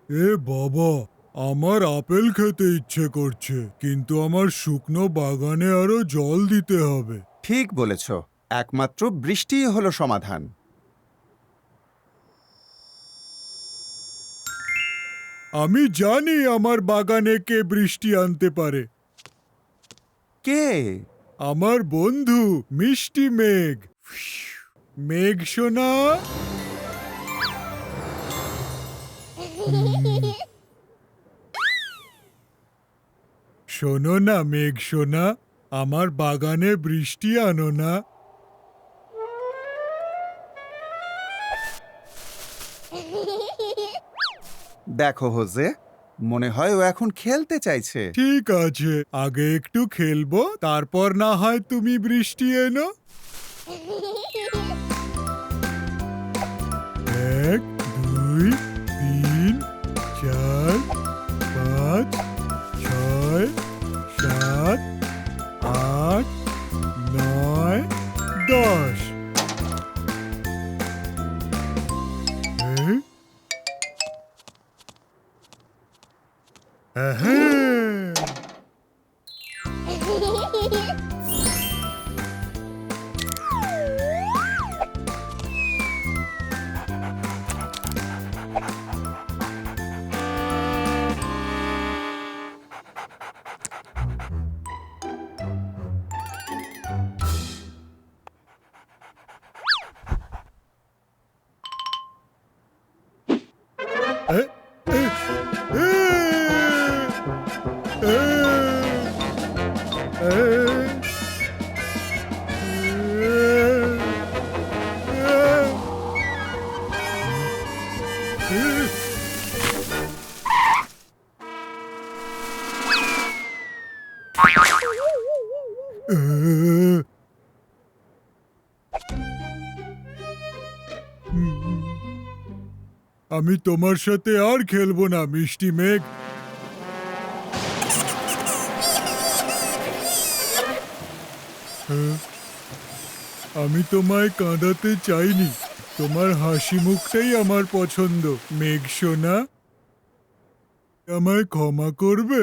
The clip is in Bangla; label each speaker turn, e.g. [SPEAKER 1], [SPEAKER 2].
[SPEAKER 1] এ বাবা, আমার আপেল খেতে ইচ্ছে করছে, কিন্তু আমার শুকনো বাগানে আরো জল দিতে হবে।
[SPEAKER 2] ঠিক বলেছ, একমাত্র বৃষ্টিই হলো সমাধান।
[SPEAKER 1] আমি জানি আমার বাগানে কে বৃষ্টি আনতে পারে।
[SPEAKER 2] কে?
[SPEAKER 1] আমার বন্ধু মিষ্টি মেঘ। মেঘ সোনা, শোনো না মেঘ সোনা, আমার বাগানে বৃষ্টি আনো না।
[SPEAKER 2] দেখো হোজে, মনে হয় ও এখন খেলতে চাইছে।
[SPEAKER 1] ঠিক আছে, আগে একটু খেলবো, তারপর না হয় তুমি বৃষ্টি এনো। এক, দুই, তিন, চার, পাঁচ, ছয়, সাত, আট, নয়, 10। হ্যাঁ, এ, এ, এ, এ, আমি তোমার সাথে আর খেলবো না মিষ্টি মেঘ। আমি তোমায় কাঁদাতে চাইনি, তোমার হাসি মুখটাই আমার পছন্দ। মেঘ সোনা, আমায় ক্ষমা করবে?